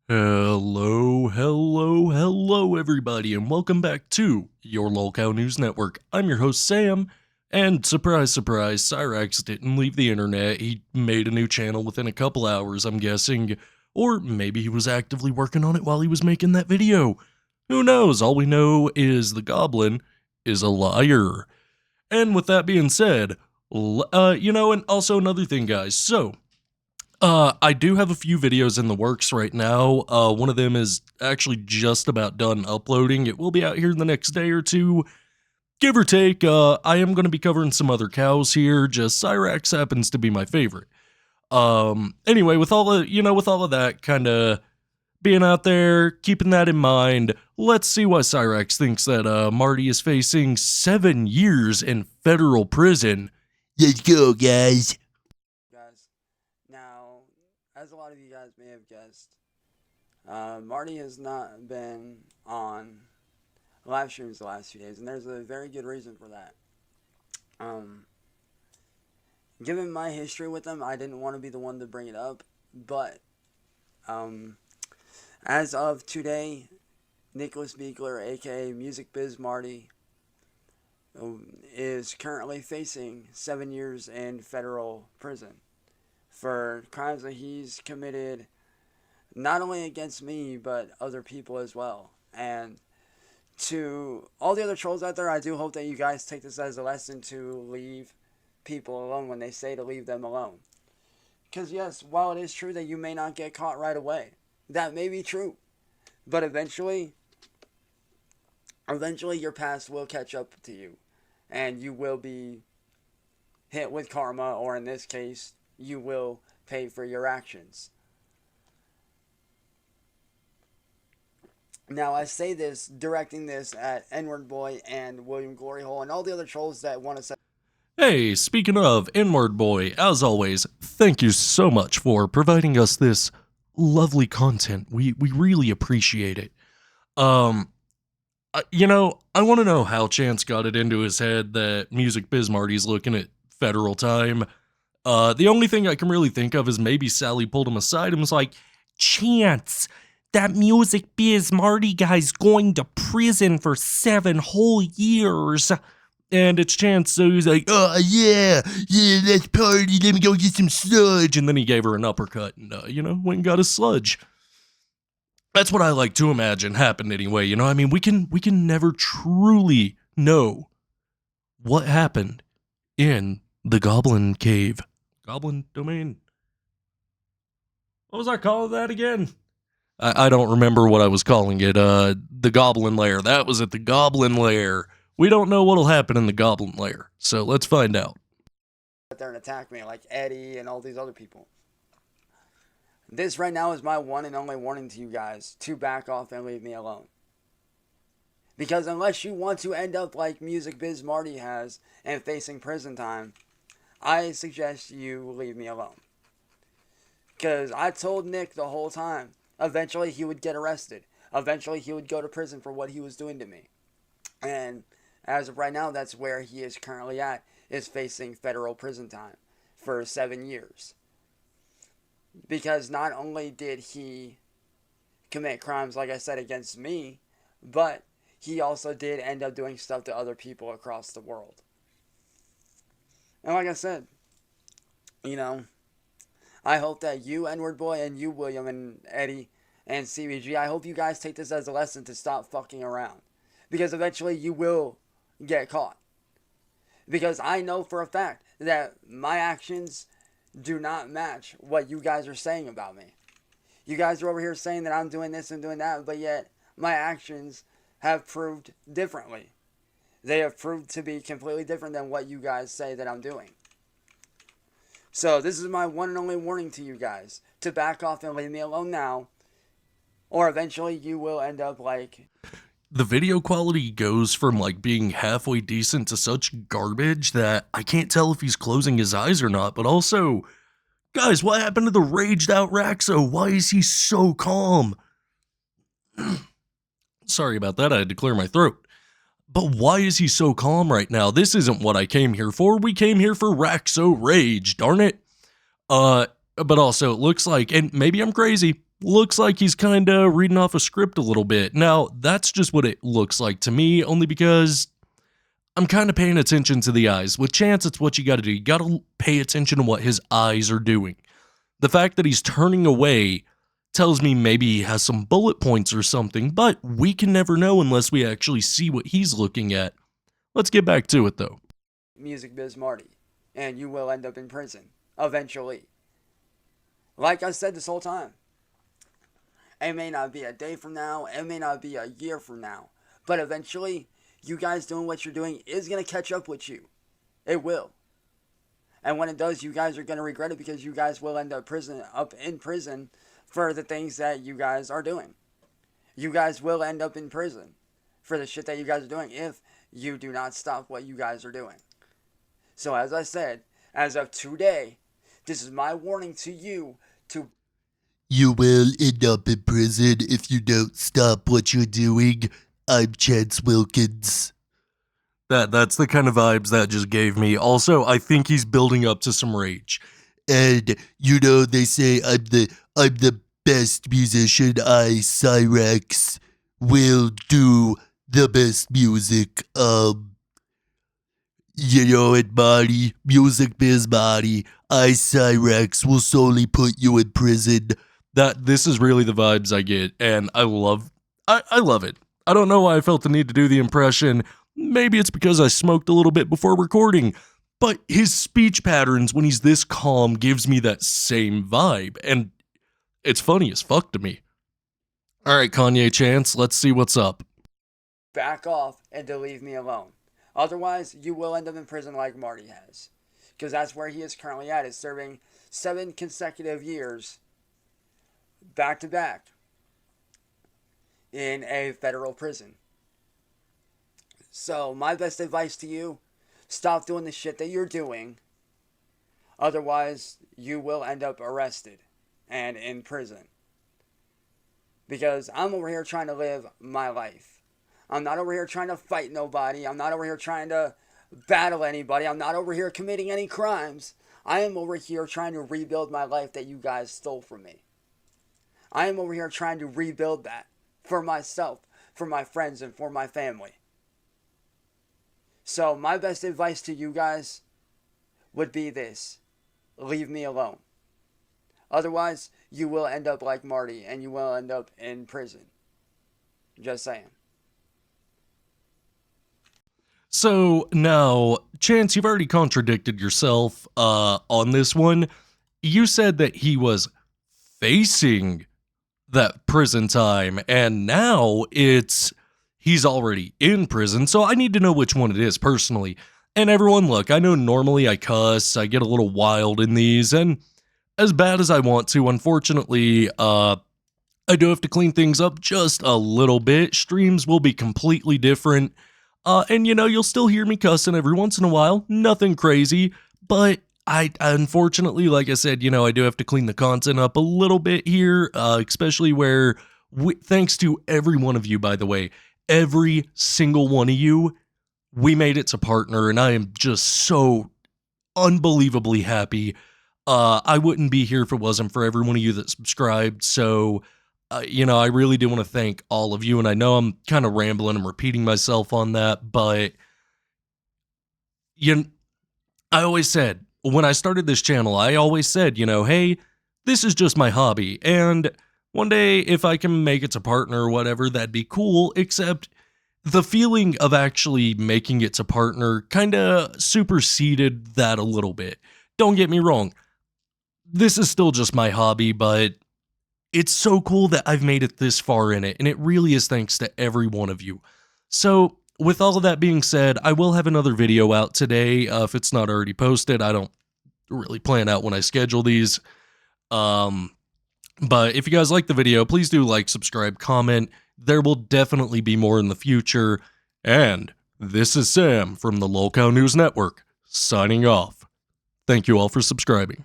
Hello, everybody, and welcome back to your Lolcow News Network. I'm your host, Sam, and surprise, surprise, Cyrax didn't leave the internet. He made a new channel within a couple hours, I'm guessing, or maybe he was actively working on it while he was making that video. Who knows? All we know is the goblin is a liar. And with that being said, and also another thing, guys, I do have a few videos in the works right now. One of them is actually just about done uploading. It will be out here in the next day or two, give or take. I am going to be covering some other cows here. Just Cyrax happens to be my favorite. Anyway, with all of that kind of being out there, keeping that in mind, let's see why Cyrax thinks that Marty is facing 7 years in federal prison. Let's go, guys. Now, as a lot of you guys may have guessed, Marty has not been on live streams the last few days, and there's a very good reason for that. Given my history with him, I didn't want to be the one to bring it up, but as of today, Nicholas Beekler, aka Music Biz Marty, is currently facing 7 years in federal prison for crimes that he's committed not only against me, but other people as well. And to all the other trolls out there, I do hope that you guys take this as a lesson to leave people alone when they say to leave them alone. Because yes, while it is true that you may not get caught right away, that may be true. But eventually your past will catch up to you. And you will be hit with karma, or in this case, you will pay for your actions. Now, I say this, directing this at N-Word Boy and William Gloryhole and all the other trolls that want to say... Hey, speaking of N-Word Boy, as always, thank you so much for providing us this lovely content. We really appreciate it. I want to know how Chance got it into his head that Music Biz Marty's looking at federal time. The only thing I can really think of is maybe Sally pulled him aside and was like, Chance, that Music Biz Marty guy's going to prison for 7 whole years. And it's Chance, so he's like, oh, yeah, let's party, let me go get some sludge. And then he gave her an uppercut and, went and got a sludge. That's what I like to imagine happened anyway, I mean, we can never truly know what happened in the Goblin Cave. Goblin Domain. What was I calling that again? I don't remember what I was calling it. The Goblin Lair. That was at the Goblin Lair. We don't know what'll happen in the Goblin Lair, so let's find out. ...there and attack me, like Eddie and all these other people. This right now is my one and only warning to you guys, to back off and leave me alone. Because unless you want to end up like Music Biz Marty has and facing prison time, I suggest you leave me alone. Because I told Nick the whole time, eventually he would get arrested. Eventually he would go to prison for what he was doing to me. And as of right now, that's where he is currently at, is facing federal prison time for 7 years. Because not only did he commit crimes, like I said, against me, but he also did end up doing stuff to other people across the world. And like I said, I hope that you, N-Word Boy, and you, William, and Eddie, and CBG, I hope you guys take this as a lesson to stop fucking around. Because eventually you will get caught. Because I know for a fact that my actions do not match what you guys are saying about me. You guys are over here saying that I'm doing this and doing that, but yet my actions have proved differently. They have proved to be completely different than what you guys say that I'm doing. So this is my one and only warning to you guys, to back off and leave me alone now, or eventually you will end up like... The video quality goes from like being halfway decent to such garbage that I can't tell if he's closing his eyes or not, but also, guys, what happened to the raged out Raxo? Why is he so calm? Sorry about that, I had to clear my throat. But why is he so calm right now? This isn't what I came here for. We came here for Raxo Rage, darn it. But also, it looks like, and maybe I'm crazy, looks like he's kinda reading off a script a little bit. Now, that's just what it looks like to me, only because I'm kinda paying attention to the eyes. With Chance, it's what you gotta do. You gotta pay attention to what his eyes are doing. The fact that he's turning away tells me maybe he has some bullet points or something, but we can never know unless we actually see what he's looking at. Let's get back to it, though. Music biz Marty, and you will end up in prison eventually. Like I said this whole time, it may not be a day from now, it may not be a year from now, but eventually, you guys doing what you're doing is going to catch up with you. It will. And when it does, you guys are going to regret it, because you guys will end up in prison for the things that you guys are doing. You guys will end up in prison for the shit that you guys are doing if you do not stop what you guys are doing. So as I said, as of today, this is my warning to you to... You will end up in prison if you don't stop what you're doing. I'm Chance Wilkins. That's the kind of vibes that just gave me. Also, I think he's building up to some rage. And you know, they say I'm the best musician. Cyrax will do the best music. You know it, Marty. Music biz Marty. Cyrax will solely put you in prison. This is really the vibes I get, and I love it. I don't know why I felt the need to do the impression. Maybe it's because I smoked a little bit before recording, but his speech patterns when he's this calm gives me that same vibe, and it's funny as fuck to me. All right, Kanye Chance, let's see what's up. back off and to leave me alone. Otherwise, you will end up in prison like Marty has. Because that's where he is currently at, is serving 7 consecutive years back to back in a federal prison. So, my best advice to you, stop doing the shit that you're doing. Otherwise, you will end up arrested and in prison. Because I'm over here trying to live my life. I'm not over here trying to fight nobody. I'm not over here trying to battle anybody. I'm not over here committing any crimes. I am over here trying to rebuild my life that you guys stole from me. I am over here trying to rebuild that for myself, for my friends, and for my family. So my best advice to you guys would be this: leave me alone. Otherwise, you will end up like Marty, and you will end up in prison. Just saying. So now, Chance, you've already contradicted yourself on this one. You said that he was facing that prison time, and now he's already in prison, so I need to know which one it is personally. And everyone, look, I know normally I cuss, I get a little wild in these, and as bad as I want to, unfortunately, I do have to clean things up just a little bit. Streams will be completely different. And you'll still hear me cussing every once in a while. Nothing crazy, but I unfortunately, like I said, I do have to clean the content up a little bit here, especially where, thanks to every one of you, by the way, every single one of you, we made it to partner, and I am just so unbelievably happy. I wouldn't be here if it wasn't for every one of you that subscribed, so... I really do want to thank all of you, and I know I'm kind of rambling and repeating myself on that, but I always said, when I started this channel, I always said, hey, this is just my hobby, and one day, if I can make it to partner or whatever, that'd be cool, except the feeling of actually making it to partner kind of superseded that a little bit. Don't get me wrong, this is still just my hobby, but it's so cool that I've made it this far in it, and it really is thanks to every one of you. So, with all of that being said, I will have another video out today. If it's not already posted, I don't really plan out when I schedule these. But if you guys like the video, please do like, subscribe, comment. There will definitely be more in the future. And this is Sam from the Lolcow News Network, signing off. Thank you all for subscribing.